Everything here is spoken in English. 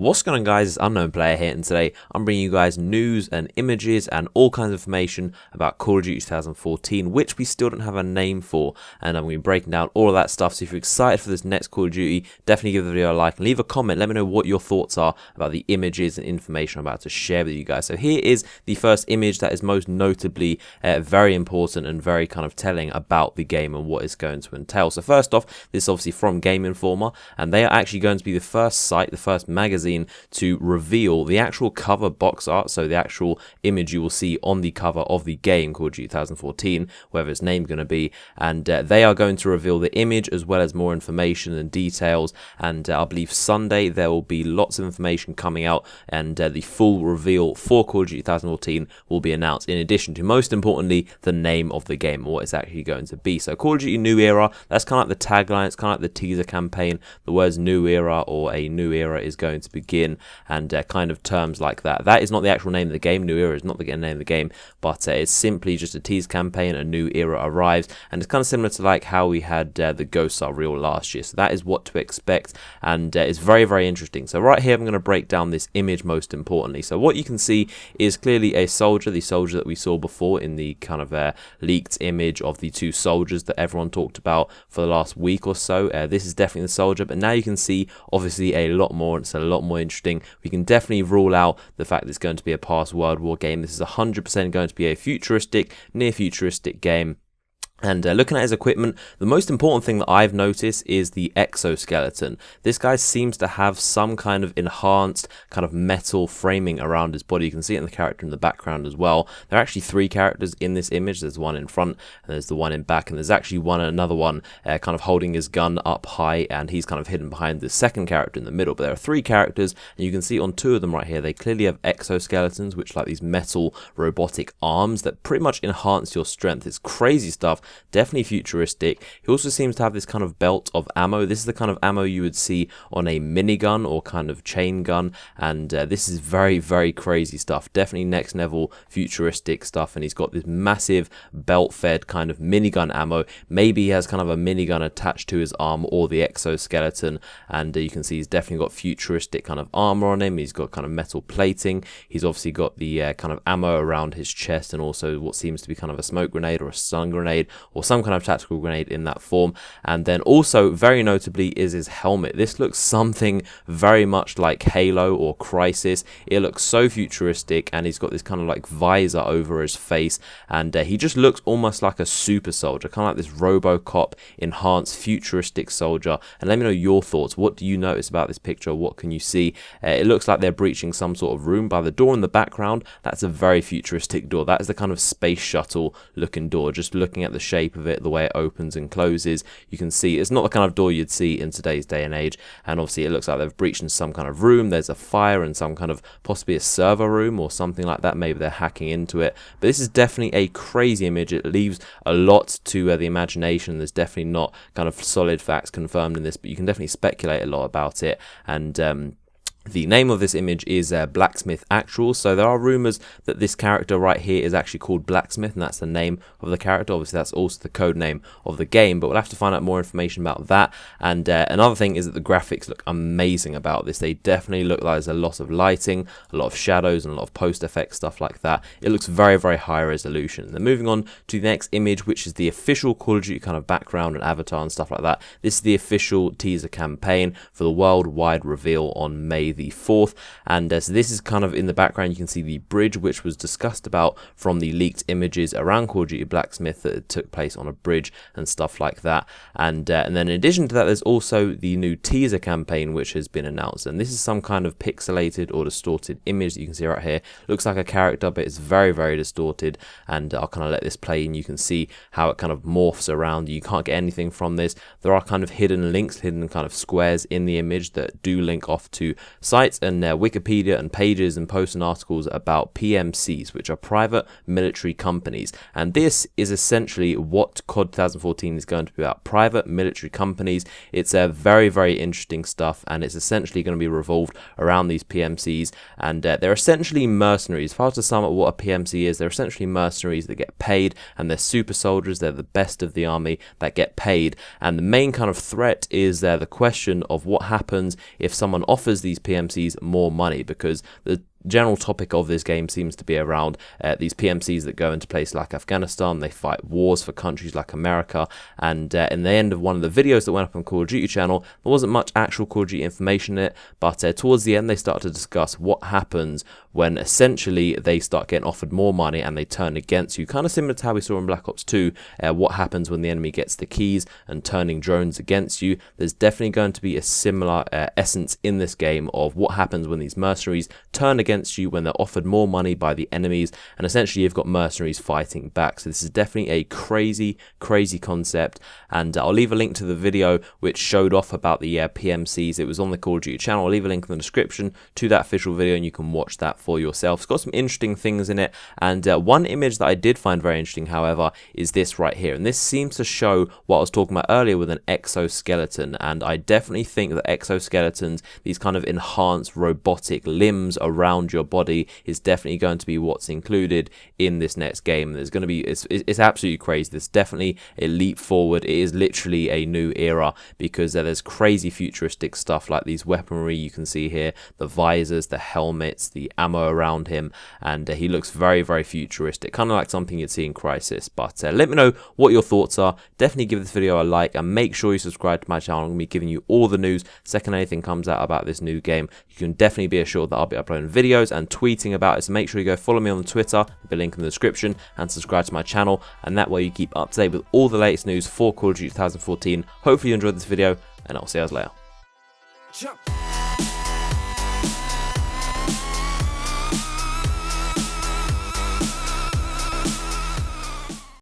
What's going on, guys? It's Unknown Player here, and today I'm bringing you guys news and images and all kinds of information about Call of Duty 2014, which we still don't have a name for, and I'm going to be breaking down all of that stuff. So if you're excited for this next Call of Duty, definitely give the video a like and leave a comment. Let me know what your thoughts are about the images and information I'm about to share with you guys. So here is the first image that is most notably very important and very kind of telling about the game and what it's going to entail. So first off, this is obviously from Game Informer, and they are actually going to be the first site, the first magazine to reveal the actual cover box art, so the actual image you will see on the cover of the game Call of Duty 2014, whatever its name's going to be, and they are going to reveal the image as well as more information and details, and I believe Sunday there will be lots of information coming out, and the full reveal for Call of Duty 2014 will be announced, in addition to, most importantly, the name of the game, what it's actually going to be. So Call of Duty New Era, that's kind of like the tagline, it's kind of like the teaser campaign. The words New Era or a New Era is going to begin, and kind of terms like that. That is not the actual name of the game. New Era is not the name of the game, but it's simply just a tease campaign. A new era arrives, and it's kind of similar to like how we had the Ghosts Are Real last year. So that is what to expect, and it's very, very interesting. So right here I'm going to break down this image most importantly. So what you can see is clearly a soldier, the soldier that we saw before in the kind of leaked image of the two soldiers that everyone talked about for the last week or so. This is definitely the soldier, but now you can see obviously a lot more. It's a lot more interesting. We can definitely rule out the fact that it's going to be a past World War game. This is 100% going to be a futuristic, near futuristic game. And looking at his equipment, the most important thing that I've noticed is the exoskeleton. This guy seems to have some kind of enhanced kind of metal framing around his body. You can see it in the character in the background as well. There are actually three characters in this image. There's one in front, and there's the one in back, and there's actually another one kind of holding his gun up high, and he's kind of hidden behind the second character in the middle. But there are three characters, and you can see on two of them right here, they clearly have exoskeletons, which are like these metal robotic arms that pretty much enhance your strength. It's crazy stuff. Definitely futuristic. He also seems to have this kind of belt of ammo. This is the kind of ammo you would see on a minigun or kind of chain gun, and this is very, very crazy stuff. Definitely next level futuristic stuff, and he's got this massive belt-fed kind of minigun ammo. Maybe he has kind of a minigun attached to his arm or the exoskeleton, and you can see he's definitely got futuristic kind of armor on him. He's got kind of metal plating. He's obviously got the kind of ammo around his chest, and also what seems to be kind of a smoke grenade or a stun grenade or some kind of tactical grenade in that form. And then also very notably is his helmet. This looks something very much like Halo or Crisis. It looks so futuristic, and he's got this kind of like visor over his face, and he just looks almost like a super soldier, kind of like this RoboCop enhanced futuristic soldier. And let me know your thoughts. What do you notice about this picture? What can you see? It looks like they're breaching some sort of room. By the door in the background, that's a very futuristic door. That is the kind of space shuttle looking door. Just looking at the shape of it, the way it opens and closes, you can see it's not the kind of door you'd see in today's day and age. And obviously it looks like they've breached in some kind of room. There's a fire in some kind of possibly a server room or something like that. Maybe they're hacking into it, but this is definitely a crazy image. It leaves a lot to the imagination. There's definitely not kind of solid facts confirmed in this, but you can definitely speculate a lot about it. And the name of this image is Blacksmith Actual. So there are rumors that this character right here is actually called Blacksmith, and that's the name of the character. Obviously that's also the code name of the game, but we'll have to find out more information about that. And another thing is that the graphics look amazing about this. They definitely look like there's a lot of lighting, a lot of shadows, and a lot of post effects, stuff like that. It looks very, very high resolution. And then moving on to the next image, which is the official Call of Duty kind of background and avatar and stuff like that. This is the official teaser campaign for the worldwide reveal on May the 4th, and so this is kind of in the background. You can see the bridge, which was discussed about from the leaked images around Call of Duty Blacksmith, that it took place on a bridge and stuff like that. And then in addition to that, there's also the new teaser campaign which has been announced, and this is some kind of pixelated or distorted image that you can see right here. Looks like a character, but it's very, very distorted, and I'll kind of let this play and you can see how it kind of morphs around. You can't get anything from this. There are kind of hidden links, hidden kind of squares in the image that do link off to sites and Wikipedia and pages and posts and articles about PMCs, which are private military companies. And this is essentially what COD 2014 is going to be about. Private military companies. It's very, very interesting stuff, and it's essentially going to be revolved around these PMCs, and they're essentially mercenaries. If I was to sum up what a PMC is, they're essentially mercenaries that get paid, and they're super soldiers. They're the best of the army that get paid, and the main kind of threat is the question of what happens if someone offers these PMCs more money, because the general topic of this game seems to be around these PMCs that go into places like Afghanistan. They fight wars for countries like America, and in the end of one of the videos that went up on Call of Duty channel, there wasn't much actual Call of Duty information in it, but towards the end they started to discuss what happens when essentially they start getting offered more money and they turn against you, kind of similar to how we saw in Black Ops 2, what happens when the enemy gets the keys and turning drones against you. There's definitely going to be a similar essence in this game of what happens when these mercenaries turn against you, when they're offered more money by the enemies, and essentially you've got mercenaries fighting back. So this is definitely a crazy concept, and I'll leave a link to the video which showed off about the PMCs. It was on the Call of Duty channel. I'll leave a link in the description to that official video and you can watch that for yourself. It's got some interesting things in it, and one image that I did find very interesting, however, is this right here, and this seems to show what I was talking about earlier with an exoskeleton. And I definitely think that exoskeletons, these kind of enhanced robotic limbs around your body, is definitely going to be what's included in this next game. There's going to be, it's absolutely crazy. There's definitely a leap forward. It is literally a new era, because there's crazy futuristic stuff like these weaponry you can see here, the visors, the helmets, the ammo around him, and he looks very futuristic, kind of like something you'd see in Crisis. But let me know what your thoughts are. Definitely give this video a like, and make sure you subscribe to my channel. I'm going to be giving you all the news second anything comes out about this new game. You can definitely be assured that I'll be uploading videos and tweeting about it, so make sure you go follow me on Twitter, there'll be a link in the description, and subscribe to my channel, and that way you keep up to date with all the latest news for Call of Duty 2014. Hopefully you enjoyed this video, and I'll see you guys later.